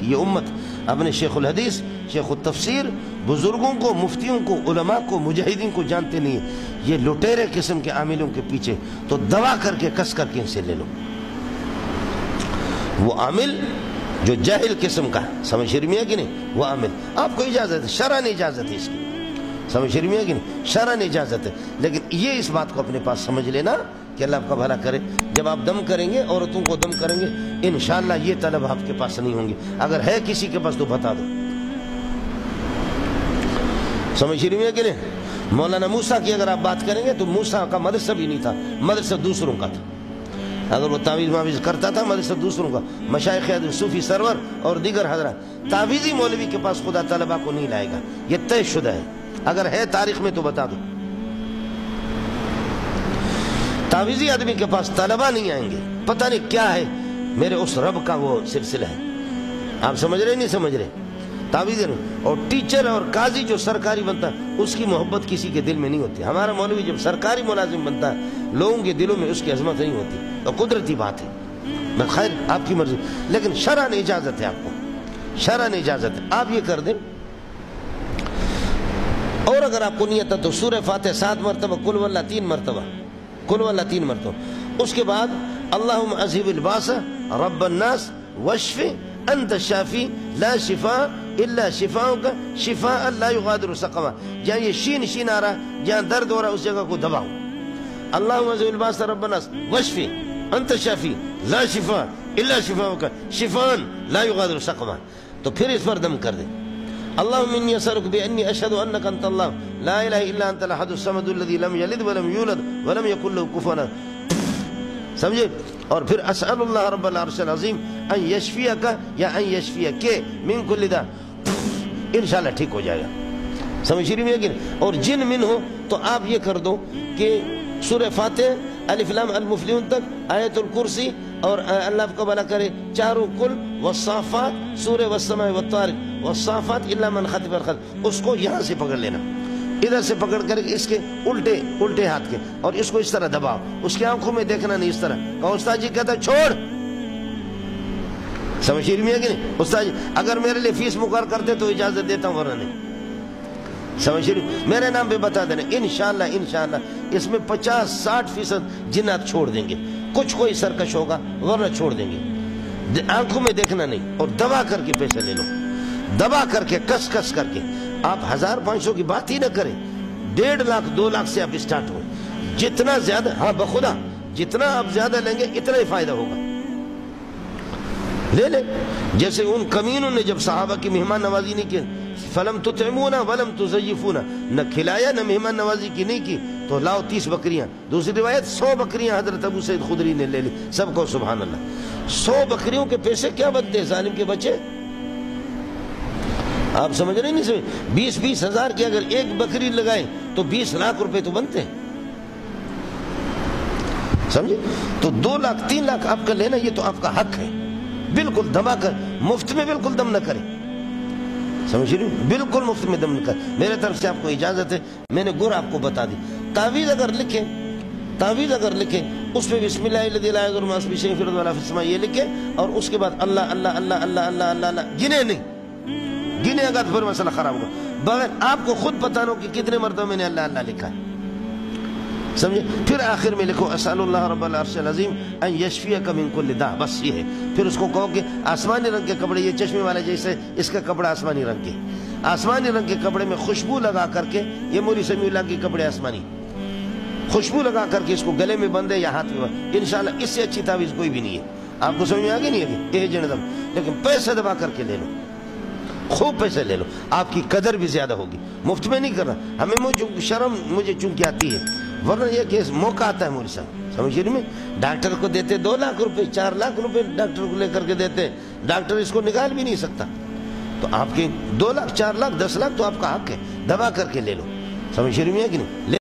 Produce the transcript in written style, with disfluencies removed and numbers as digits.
یہ امت اپنے شیخ الحدیث، شیخ التفسیر، بزرگوں کو، مفتیوں کو، علماء کو، مجاہدین کو جانتے نہیں ہیں. یہ لٹیرے قسم کے عاملوں کے پیچھے تو دوا کر کے کس کر کے ان سے لے لو. وہ عامل جو جاہل قسم کا سمجھ شرمیہ کی نہیں، وہ عامل آپ کو اجازت ہے، شرعاً اجازت ہے اس کی، سمجھ شرمیہ کی نہیں، شرعاً اجازت ہے. لیکن یہ اس بات کو اپنے پاس سمجھ لینا کہ اللہ آپ کا بھلا کرے، جب آپ دم کریں گے، عورتوں کو دم کریں گے، انشاءاللہ یہ طلب آپ کے پاس نہیں ہوں گے. اگر ہے کسی کے پاس تو بتا دو. سمجھ شرمیہ کی نہیں. مولانا موسیٰ کی اگر آپ بات کریں گے تو موسیٰ کا مدرسہ بھی نہیں تھا، مدرسہ دوسروں کا تھا. اگر وہ تعویذ معویذ کرتا تھا مدرسہ دوسروں کا. مشائخ صوفی سرور اور دیگر حضرات تعویذی مولوی کے پاس خدا طلبہ کو نہیں لائے گا، یہ طے شدہ ہے. اگر ہے تاریخ میں تو بتا دو. تعویذی آدمی کے پاس طلبہ نہیں آئیں گے، پتہ نہیں کیا ہے میرے اس رب کا وہ سلسلہ ہے. آپ سمجھ رہے نہیں سمجھ رہے؟ تعویذ اور ٹیچر اور قاضی جو سرکاری بنتا ہے اس کی محبت کسی کے دل میں نہیں ہوتی. ہمارا مولوی جب سرکاری ملازم بنتا ہے لوگوں کے دلوں میں اس کی عظمت نہیں ہوتی، تو قدرتی بات ہے. بس خیر آپ کی مرضی، لیکن شرعاً اجازت ہے، آپ کو شرعاً اجازت ہے، آپ یہ کر دیں. اور اگر آپ کو نیت ہے تو سورہ فاتحہ 7 مرتبہ، قل واللہ 3 مرتبہ، قل واللہ 3 مرتبہ. اس کے بعد اللہم اذہب الباس رب الناس واشف انت الشافی لا شفاء الا شفاؤک شفاء لا یغادر سقما. جہاں یہ شین آ رہا ہے، جہاں درد ہو رہا ہے اس جگہ کو دباؤ. اللہم اذہب الباس رب الناس واشف انت الشافی لا شفاء الا شفاؤک شفاء لا یغادر سقما. تو پھر اس پر دم کر دیں. اللہم انی اسألک بانی اشہد انک انت اللہ لا الہ الا انت الاحد الصمد الذی لم یلد ولم یولد ولم یکن له کفوا احد. سمجھے؟ اور پھر اسأل اللہ رب العرش العظیم ان یشفیک یا ان یشفیک من کل داء، انشاءاللہ ٹھیک ہو جائے گا. سمجھ رہی ہے کہ اور جن من ہو تو آپ یہ کر دو کہ سورہ فاتح الف لام المفلحون تک، آیت الکرسی، اور اللہ آپ کا بھلا کرے چاروں کل، والصافات، سورہ والسماء والطارق، والصافات الا من خطف الخطف. اس کو یہاں سے پکڑ لینا، ادھر سے پکڑ کر اس کے الٹے ہاتھ کے، اور اس کو اس طرح دباؤ. اس کی آنکھوں میں دیکھنا نہیں، اس طرح. کہ استاد جی کہتا ہے چھوڑ. سمجھ رہی ہے کہ نہیں؟ استاد جی اگر میرے لیے فیس مقرر کرتے تو اجازت دیتا ہوں، ورنہ نہیں. سمجھ رہی؟ میرے نام پہ بتا دینا. انشاءاللہ اس میں 50-60% جنات چھوڑ دیں گے. کچھ کوئی سرکش ہوگا ورنہ چھوڑ دیں گے. آنکھوں میں دیکھنا نہیں، اور دبا کر کے پیسے لے لو، دبا کر کے کس کر کے. آپ 1500 کی بات ہی نہ کریں، 1.5 لاکھ 2 لاکھ سے آپ اسٹارٹ ہو. جتنا زیادہ، ہاں بخدا جتنا آپ زیادہ لیں گے اتنا ہی فائدہ ہوگا. لے لیں. جیسے ان کمینوں نے جب صحابہ کی مہمان نوازی نہیں کی، فلم تطعمونا ولم تضیفونا، نہ کھلایا نہ مہمان نوازی کی نہیں کی، تو لاؤ 30 بکریاں. دوسری روایت 100 بکریاں حضرت ابو سعید خدری نے لے لی. سب کو سبحان اللہ. 100 بکریوں کے پیسے کیا بنتے ہیں ظالم کے بچے؟ آپ سمجھ رہے نہیں؟ سمجھ 20-20 ہزار کی اگر ایک بکری لگائیں تو 20 لاکھ روپے تو بنتے ہیں. سمجھے؟ تو 2 لاکھ 3 لاکھ آپ کا لینا یہ تو آپ کا حق ہے. بالکل دبا کر، مفت میں بالکل دم نہ کریں. سمجھ رہی ہوں؟ بالکل مفت میں دم نہ کریں. میرے طرف سے آپ کو اجازت ہے. میں نے گر آپ کو بتا دی. تعویذ اگر لکھیں اس پہ بسم اللہ الذی لا یضر مع اسمہ شیء فی الارض ولا فی السماء یہ لکھیں، اور اس کے بعد اللہ اللہ اللہ اللہ اللہ اللہ اللہ گنے نہیں، گنے اگر پھر مسئلہ خراب ہوگا. بغیر آپ کو خود پتہ نہ ہو کہ کتنے مرتبہ میں نے اللہ اللہ لکھا ہے. سمجھے؟ پھر آخر میں لکھو اسأل اللہ رب العرش العظیم ان یشفیک من کل داء. بس یہ ہے. پھر اس کو کہو کہ آسمانی رنگ کے کپڑے، یہ چشمے والے جیسے اس کا کپڑا آسمانی رنگ کے، آسمانی رنگ کے کپڑے میں خوشبو لگا کر کے، یہ مولوی سمیع اللہ کے کپڑے آسمانی، خوشبو لگا کر کے اس کو گلے میں بندے یا ہاتھ میں بندے. انشاءاللہ اس سے اچھی تعویذ کوئی بھی نہیں ہے. آپ کو سمجھ میں آگے نہیں ہے یہ جنظم. لیکن پیسے دبا کر کے لے لو، خوب پیسے لے لو، آپ کی قدر بھی زیادہ ہوگی. مفت میں نہیں کرنا. ہمیں شرم مجھے چونکہ آتی ہے، ورنہ یہ کہ موقع آتا ہے مولوی صاحب. سمجھ رہی میں؟ ڈاکٹر کو دیتے 2 لاکھ روپے، 4 لاکھ روپے ڈاکٹر کو لے کر کے دیتے. ڈاکٹر اس کو نکال بھی نہیں سکتا. تو آپ کے 2 لاکھ 4 لاکھ 10 لاکھ تو آپ کا حق ہے. دبا کر کے لے لو. سمجھ رہی میں کہ نہیں؟